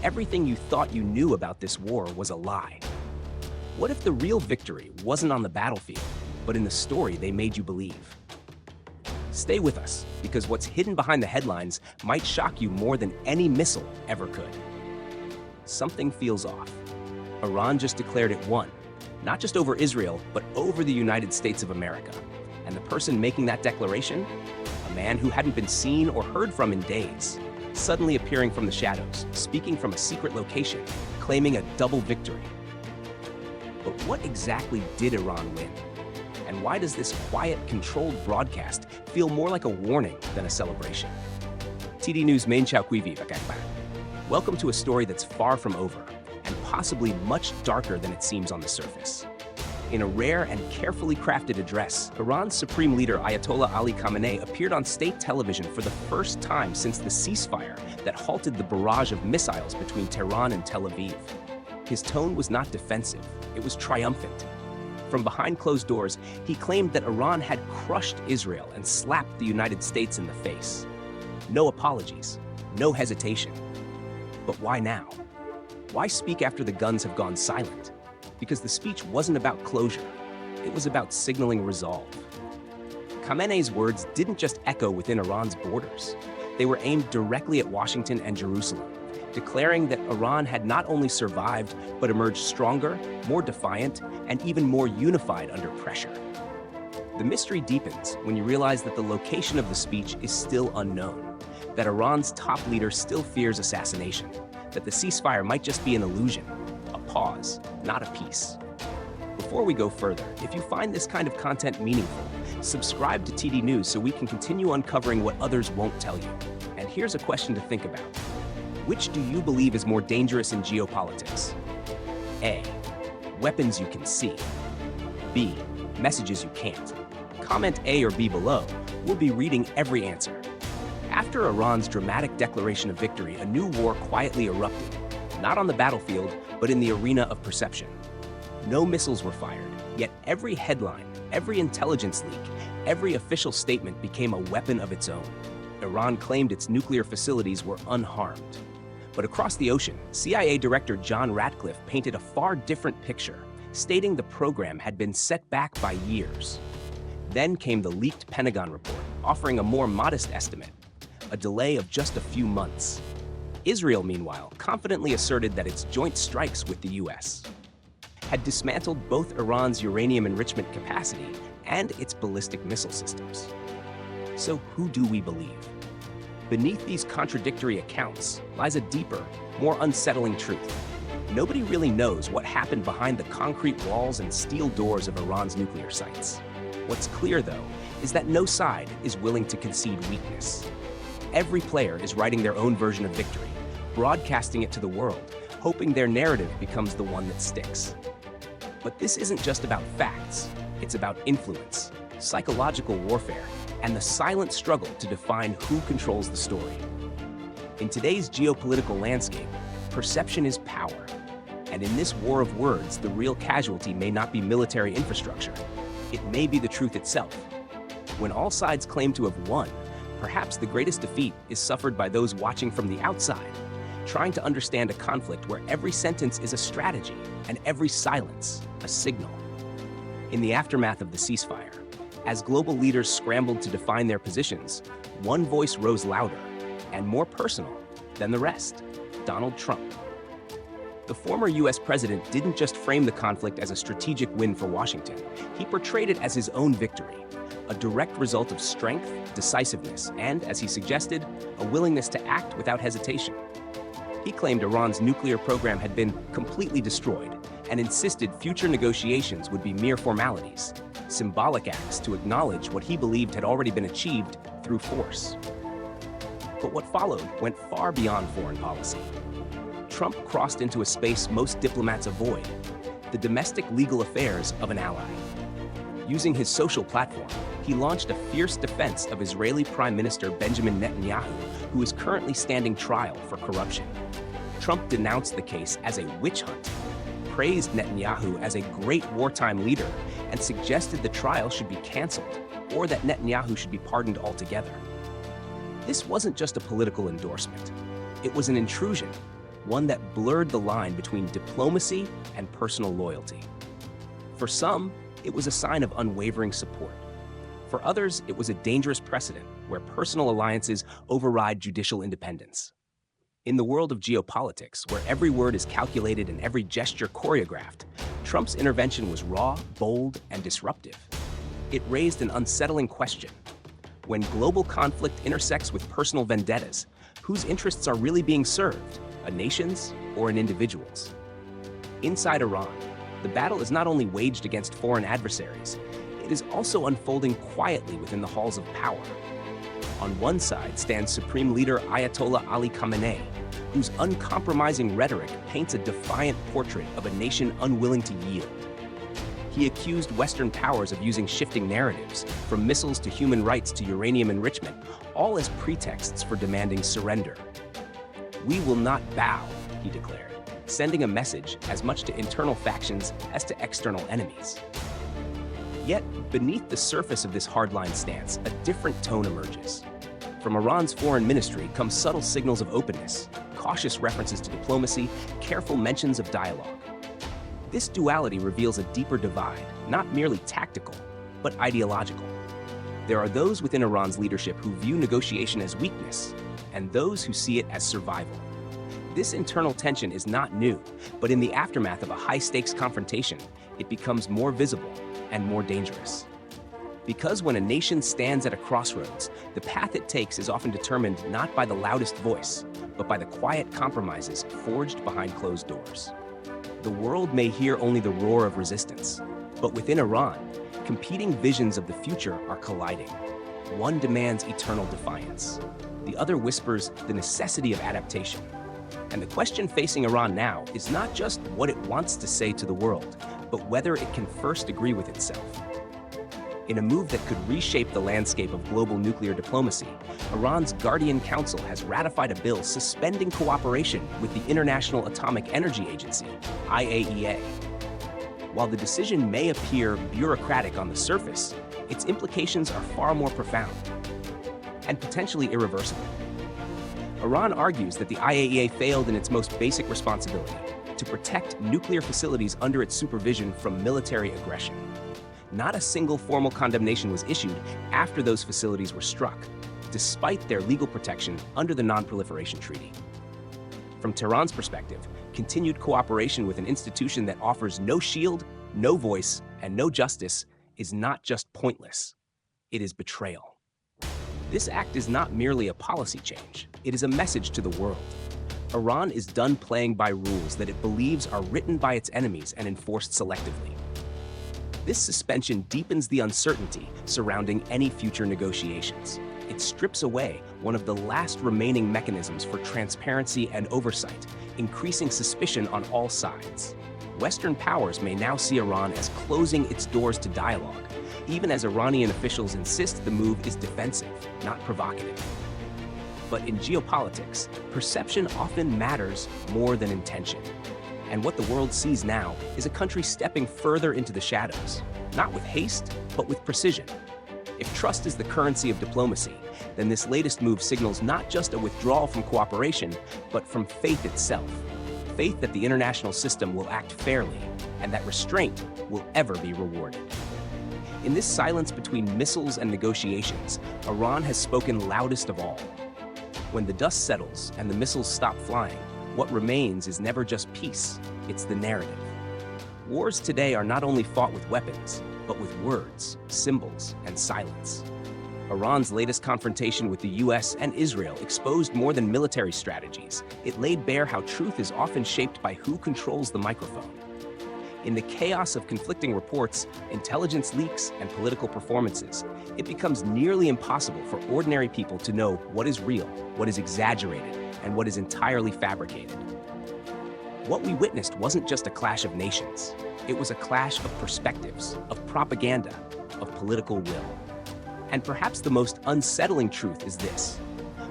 everything you thought you knew about this war was a lie? What if the real victory wasn't on the battlefield, but in the story they made you believe? Stay with us, because what's hidden behind the headlines might shock you more than any missile ever could. Something feels off. Iran just declared it won, not just over Israel, but over the United States of America. And the person making that declaration? A man who hadn't been seen or heard from in days, suddenly appearing from the shadows, speaking from a secret location, claiming a double victory. But what exactly did Iran win? And why does this quiet, controlled broadcast feel more like a warning than a celebration? TD News main chào quý vị và các bạn. Welcome to a story that's far from over, and possibly much darker than it seems on the surface. In a rare and carefully crafted address, Iran's supreme leader Ayatollah Ali Khamenei appeared on state television for the first time since the ceasefire that halted the barrage of missiles between Tehran and Tel Aviv. His tone was not defensive, it was triumphant. From behind closed doors, he claimed that Iran had crushed Israel and slapped the United States in the face. No apologies, no hesitation. But why now? Why speak after the guns have gone silent? Because the speech wasn't about closure, it was about signaling resolve. Khamenei's words didn't just echo within Iran's borders. They were aimed directly at Washington and Jerusalem, declaring that Iran had not only survived, but emerged stronger, more defiant, and even more unified under pressure. The mystery deepens when you realize that the location of the speech is still unknown, that Iran's top leader still fears assassination, that the ceasefire might just be an illusion, a pause, not a peace. Before we go further, if you find this kind of content meaningful, subscribe to TD News so we can continue uncovering what others won't tell you. And here's a question to think about. Which do you believe is more dangerous in geopolitics? A. Weapons you can see. B. Messages you can't. Comment A or B below. We'll be reading every answer. After Iran's dramatic declaration of victory, a new war quietly erupted, not on the battlefield, but in the arena of perception. No missiles were fired, yet every headline, every intelligence leak, every official statement became a weapon of its own. Iran claimed its nuclear facilities were unharmed. But across the ocean, CIA Director John Ratcliffe painted a far different picture, stating the program had been set back by years. Then came the leaked Pentagon report, offering a more modest estimate, a delay of just a few months. Israel, meanwhile, confidently asserted that its joint strikes with the US had dismantled both Iran's uranium enrichment capacity and its ballistic missile systems. So who do we believe? Beneath these contradictory accounts lies a deeper, more unsettling truth. Nobody really knows what happened behind the concrete walls and steel doors of Iran's nuclear sites. What's clear, though, is that no side is willing to concede weakness. Every player is writing their own version of victory, broadcasting it to the world, hoping their narrative becomes the one that sticks. But this isn't just about facts, it's about influence, psychological warfare, and the silent struggle to define who controls the story. In today's geopolitical landscape, perception is power. And in this war of words, the real casualty may not be military infrastructure. It may be the truth itself. When all sides claim to have won, perhaps the greatest defeat is suffered by those watching from the outside, trying to understand a conflict where every sentence is a strategy and every silence a signal. In the aftermath of the ceasefire, as global leaders scrambled to define their positions, one voice rose louder and more personal than the rest: Donald Trump. The former US president didn't just frame the conflict as a strategic win for Washington, he portrayed it as his own victory, a direct result of strength, decisiveness, and, as he suggested, a willingness to act without hesitation. He claimed Iran's nuclear program had been completely destroyed and insisted future negotiations would be mere formalities, symbolic acts to acknowledge what he believed had already been achieved through force. But what followed went far beyond foreign policy. Trump crossed into a space most diplomats avoid, the domestic legal affairs of an ally. Using his social platform, he launched a fierce defense of Israeli Prime Minister Benjamin Netanyahu, who is currently standing trial for corruption. Trump denounced the case as a witch hunt, praised Netanyahu as a great wartime leader, and suggested the trial should be canceled or that Netanyahu should be pardoned altogether. This wasn't just a political endorsement. It was an intrusion, one that blurred the line between diplomacy and personal loyalty. For some, it was a sign of unwavering support. For others, it was a dangerous precedent where personal alliances override judicial independence. In the world of geopolitics, where every word is calculated and every gesture choreographed, Trump's intervention was raw, bold, and disruptive. It raised an unsettling question. When global conflict intersects with personal vendettas, whose interests are really being served, a nation's or an individual's? Inside Iran, the battle is not only waged against foreign adversaries, it is also unfolding quietly within the halls of power. On one side stands Supreme Leader Ayatollah Ali Khamenei, whose uncompromising rhetoric paints a defiant portrait of a nation unwilling to yield. He accused Western powers of using shifting narratives, from missiles to human rights to uranium enrichment, all as pretexts for demanding surrender. "We will not bow," he declared, sending a message as much to internal factions as to external enemies. Yet, beneath the surface of this hardline stance, a different tone emerges. From Iran's foreign ministry come subtle signals of openness, cautious references to diplomacy, careful mentions of dialogue. This duality reveals a deeper divide, not merely tactical, but ideological. There are those within Iran's leadership who view negotiation as weakness, and those who see it as survival. This internal tension is not new, but in the aftermath of a high-stakes confrontation, it becomes more visible and more dangerous. Because when a nation stands at a crossroads, the path it takes is often determined not by the loudest voice, but by the quiet compromises forged behind closed doors. The world may hear only the roar of resistance, but within Iran, competing visions of the future are colliding. One demands eternal defiance. The other whispers the necessity of adaptation. And the question facing Iran now is not just what it wants to say to the world, but whether it can first agree with itself. In a move that could reshape the landscape of global nuclear diplomacy, Iran's Guardian Council has ratified a bill suspending cooperation with the International Atomic Energy Agency, IAEA. While the decision may appear bureaucratic on the surface, its implications are far more profound and potentially irreversible. Iran argues that the IAEA failed in its most basic responsibility, to protect nuclear facilities under its supervision from military aggression. Not a single formal condemnation was issued after those facilities were struck, despite their legal protection under the Non-Proliferation Treaty. From Tehran's perspective, continued cooperation with an institution that offers no shield, no voice, and no justice is not just pointless, it is betrayal. This act is not merely a policy change, it is a message to the world. Iran is done playing by rules that it believes are written by its enemies and enforced selectively. This suspension deepens the uncertainty surrounding any future negotiations. It strips away one of the last remaining mechanisms for transparency and oversight, increasing suspicion on all sides. Western powers may now see Iran as closing its doors to dialogue, even as Iranian officials insist the move is defensive, not provocative. But in geopolitics, perception often matters more than intention. And what the world sees now is a country stepping further into the shadows, not with haste, but with precision. If trust is the currency of diplomacy, then this latest move signals not just a withdrawal from cooperation, but from faith itself. Faith that the international system will act fairly, and that restraint will ever be rewarded. In this silence between missiles and negotiations, Iran has spoken loudest of all. When the dust settles and the missiles stop flying, what remains is never just peace, it's the narrative. Wars today are not only fought with weapons, but with words, symbols, and silence. Iran's latest confrontation with the US and Israel exposed more than military strategies. It laid bare how truth is often shaped by who controls the microphone. In the chaos of conflicting reports, intelligence leaks, and political performances, it becomes nearly impossible for ordinary people to know what is real, what is exaggerated, and what is entirely fabricated. What we witnessed wasn't just a clash of nations. It was a clash of perspectives, of propaganda, of political will. And perhaps the most unsettling truth is this.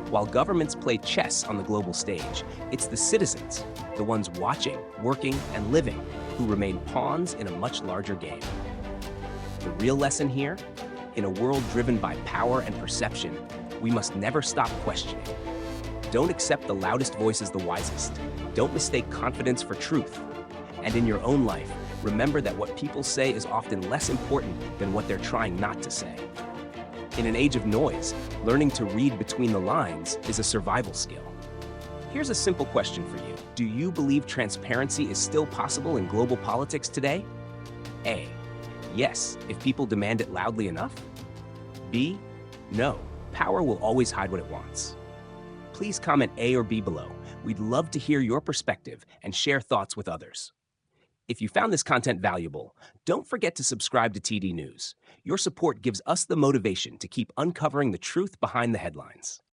While governments play chess on the global stage, it's the citizens, the ones watching, working, and living, who remain pawns in a much larger game. The real lesson here? In a world driven by power and perception, we must never stop questioning. Don't accept the loudest voice as the wisest. Don't mistake confidence for truth. And in your own life, remember that what people say is often less important than what they're trying not to say. In an age of noise, learning to read between the lines is a survival skill. Here's a simple question for you. Do you believe transparency is still possible in global politics today? A. Yes, if people demand it loudly enough. B. No, power will always hide what it wants. Please comment A or B below. We'd love to hear your perspective and share thoughts with others. If you found this content valuable, don't forget to subscribe to TD News. Your support gives us the motivation to keep uncovering the truth behind the headlines.